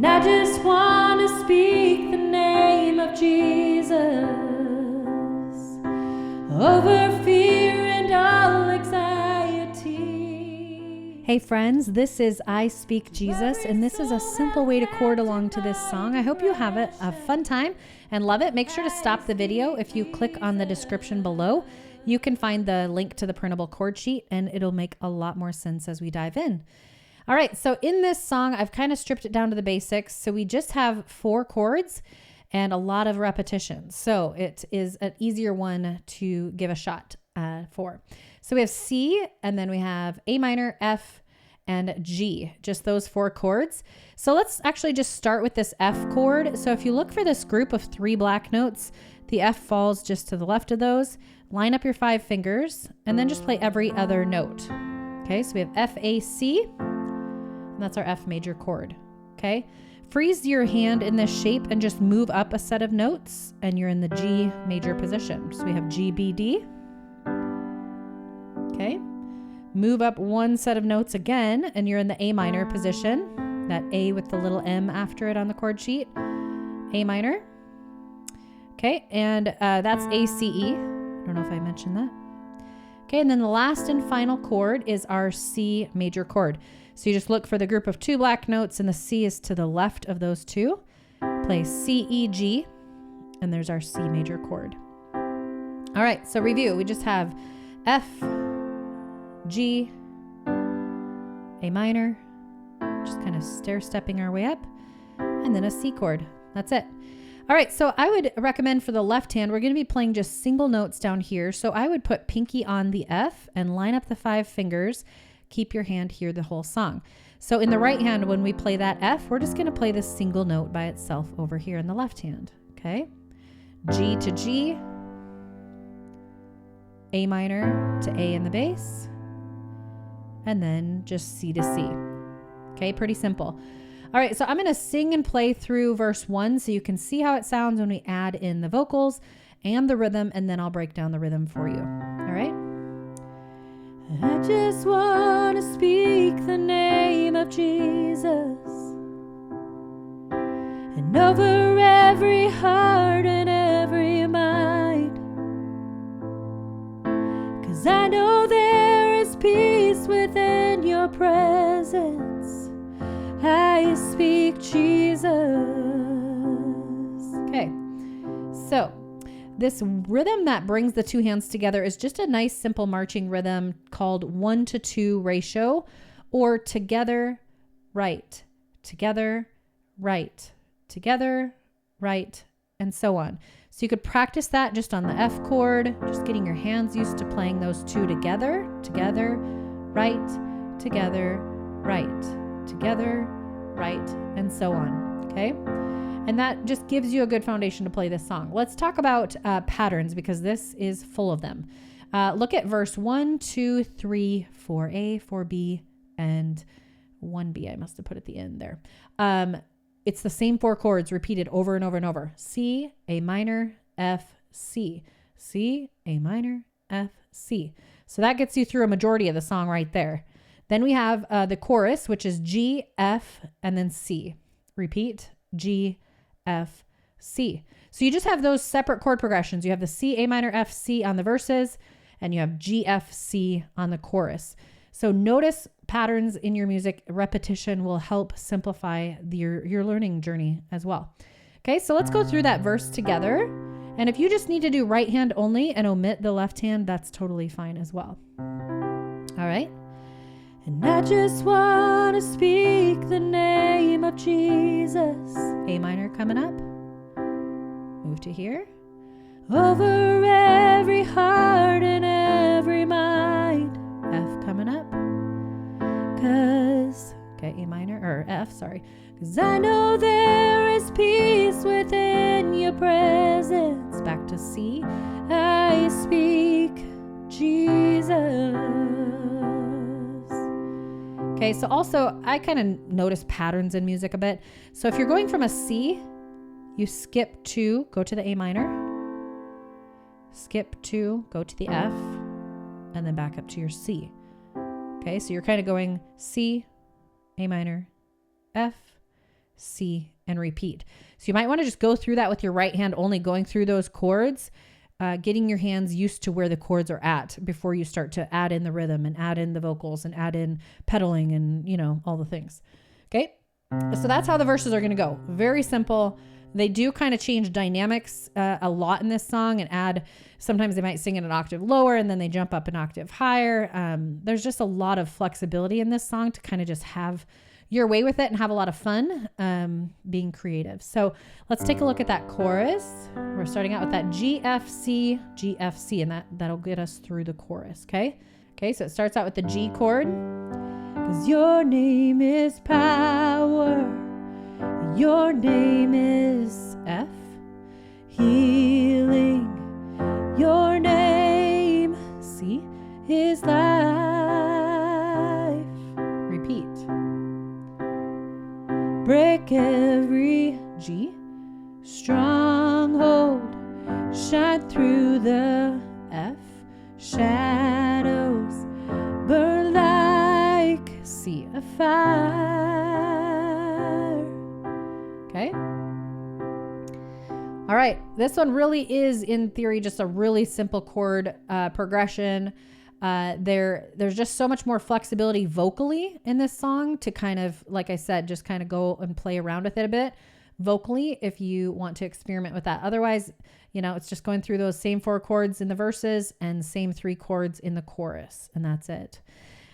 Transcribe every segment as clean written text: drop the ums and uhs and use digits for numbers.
And I just want to speak the name of Jesus over fear and all anxiety. Hey friends, this is I Speak Jesus, and this is a simple way to chord along to this song. I hope you have a fun time and love it. Make sure to stop the video. If you click on the description below, you can find the link to the printable chord sheet, and it'll make a lot more sense as we dive in. All right, so in this song, I've kind of stripped it down to the basics. So we just have 4 chords and a lot of repetitions. So it is an easier one to give a shot for. So we have C, and then we have A minor, F, and G, just those 4 chords. So let's actually just start with this F chord. So if you look for this group of 3 black notes, the F falls just to the left of those. Line up your 5 fingers, and then just play every other note. Okay, so we have F, A, C. That's our F major chord. Okay. Freeze your hand in this shape and just move up a set of notes, and you're in the G major position. So we have G, B, D. Okay. Move up one set of notes again, and you're in the A minor position. That A with the little M after it on the chord sheet. A minor. Okay. And that's A, C, E. I don't know if I mentioned that. Okay. And then the last and final chord is our C major chord. So you just look for the group of 2 black notes, and the C is to the left of those 2. Play C, E, G, and there's our C major chord. All right, so review. We just have F, G, A minor, just kind of stair-stepping our way up, and then a C chord. That's it. All right, so I would recommend for the left hand, we're going to be playing just single notes down here. So I would put pinky on the F and line up the 5 fingers. Keep your hand here the whole song. So in the right hand, when we play that F, we're just going to play this single note by itself over here in the left hand. Okay. G to G, A minor to A in the bass, and then just C to C. Okay. Pretty simple. All right. So I'm going to sing and play through verse 1 so you can see how it sounds when we add in the vocals and the rhythm, and then I'll break down the rhythm for you. All right. I just want to speak the name of Jesus, and over every heart and every mind, 'cause I know there is peace within your presence. I speak Jesus. Okay, so this rhythm that brings the 2 hands together is just a nice simple marching rhythm called 1-to-2 ratio, or together, right, together, right, together, right, and so on. So you could practice that just on the F chord, just getting your hands used to playing those 2 together, together, right, together, right, together, right, and so on. Okay. And that just gives you a good foundation to play this song. Let's talk about patterns, because this is full of them. Look at verse 1, 2, 3, 4A, 4B, and 1B. I must have put at the end there. It's the same 4 chords repeated over and over and over. C, A minor, F, C. C, A minor, F, C. So that gets you through a majority of the song right there. Then we have the chorus, which is G, F, and then C. Repeat, G, F, C. So you just have those separate chord progressions. You have the C, A minor, F, C on the verses, and you have G, F, C on the chorus. So notice patterns in your music. Repetition will help simplify your learning journey as well. Okay, so let's go through that verse together. And if you just need to do right hand only and omit the left hand, that's totally fine as well. All right. And I just want to speak the name of Jesus. A minor coming up. Move to here. Over every heart and every mind. F coming up. 'Cause, okay, A minor, or F, sorry. 'Cause I know there is peace within your presence. Back to C. I speak Jesus. Okay, so also I kind of notice patterns in music a bit. So if you're going from a C, you skip 2, go to the A minor, skip 2, go to the F, and then back up to your C. Okay, so you're kind of going C, A minor, F, C, and repeat. So you might want to just go through that with your right hand, only going through those chords, getting your hands used to where the chords are at before you start to add in the rhythm and add in the vocals and add in pedaling and, all the things. Okay. So that's how the verses are going to go. Very simple. They do kind of change dynamics a lot in this song and add, sometimes they might sing it an octave lower and then they jump up an octave higher. There's just a lot of flexibility in this song to kind of just have your way with it and have a lot of fun being creative. So let's take a look at that chorus. We're starting out with that G, F, C, and that'll get us through the chorus. Okay. So it starts out with the G chord. 'Cause your name is power. Your name is F, healing. Your name, C, is life. Repeat. Break every G, stronghold. Shine through the F, shadows. Burn like C, a fire. Okay. All right. This one really is, in theory, just a really simple chord progression. There's just so much more flexibility vocally in this song to kind of, like I said, just kind of go and play around with it a bit vocally if you want to experiment with that. Otherwise, it's just going through those same 4 chords in the verses and same 3 chords in the chorus, and that's it.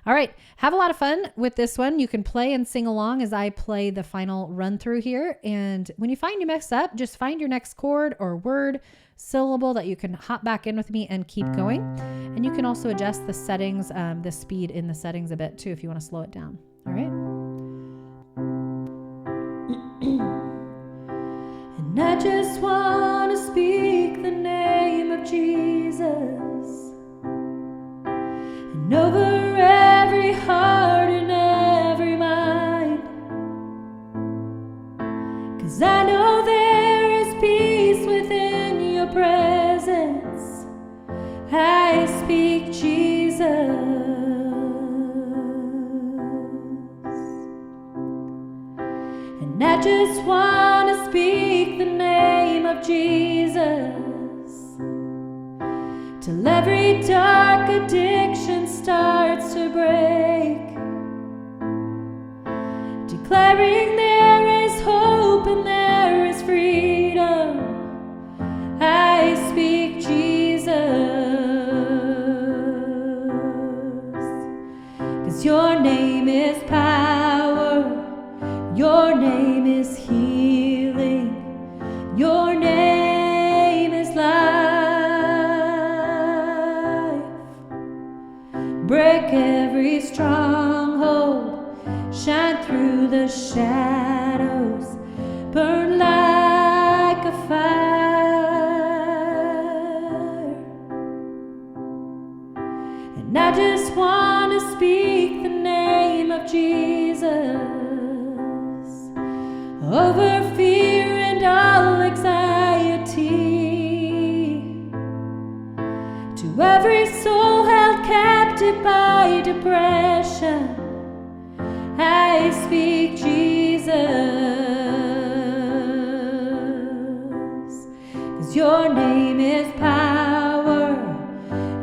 All right. Have a lot of fun with this one. You can play and sing along as I play the final run through here. And when you find you mess up, just find your next chord or word, syllable that you can hop back in with me and keep going. And you can also adjust the settings, the speed in the settings a bit too, if you want to slow it down. All right. And I just want to speak the name of Jesus. And over every heart and every mind, 'cause I know there is peace within your presence. I speak Jesus. And I just want to speak the name of Jesus till every dark addiction starts to break, declaring there is hope and there is freedom. I speak Jesus, 'cause your name is power, your name is healing, your name is life. Break every stronghold, shine through the shadows, burn like a fire. And I just want to speak the name of Jesus over fear and all anxiety, to every soul held captive by depression. I speak Jesus, 'cause your name is power,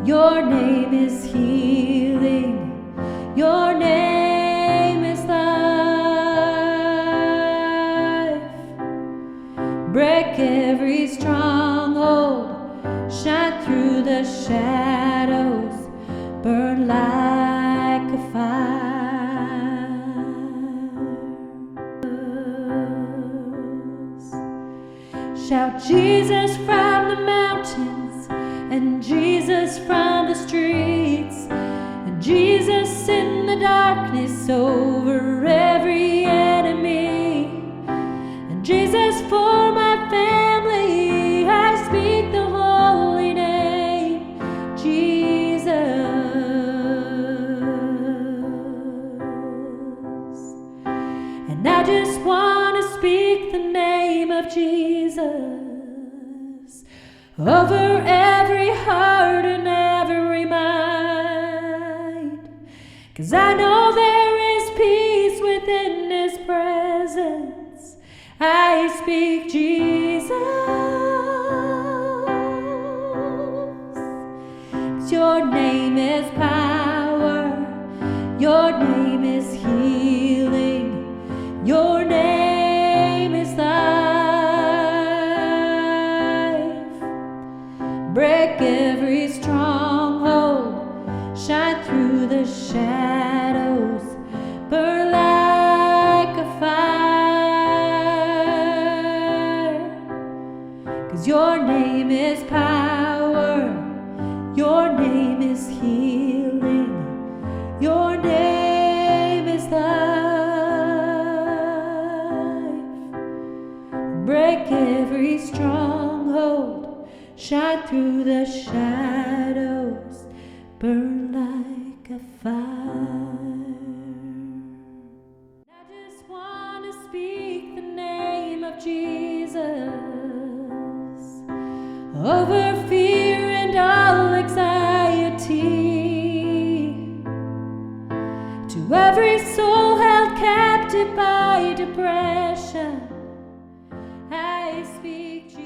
your name is healing, your name is life. Break every stronghold, shine through the shadows, burn like a fire. Shout Jesus from the mountains, and Jesus from the streets, and Jesus in the darkness over every enemy, and Jesus for my family. I speak the holy name, Jesus. And I just want to speak the name of Jesus over every heart and every mind, 'cause I know there is peace within His presence. I speak Jesus. 'Cause your name is power, your name is healing, your name is life. Break every stronghold, shine through the shadows, burn like a fire. 'Cause your name is power, your name is healing, your name is life. Break every stronghold, shine through the shadows, burn like a fire. I just want to speak the name of Jesus over fear and all anxiety, to every soul held captive by depression.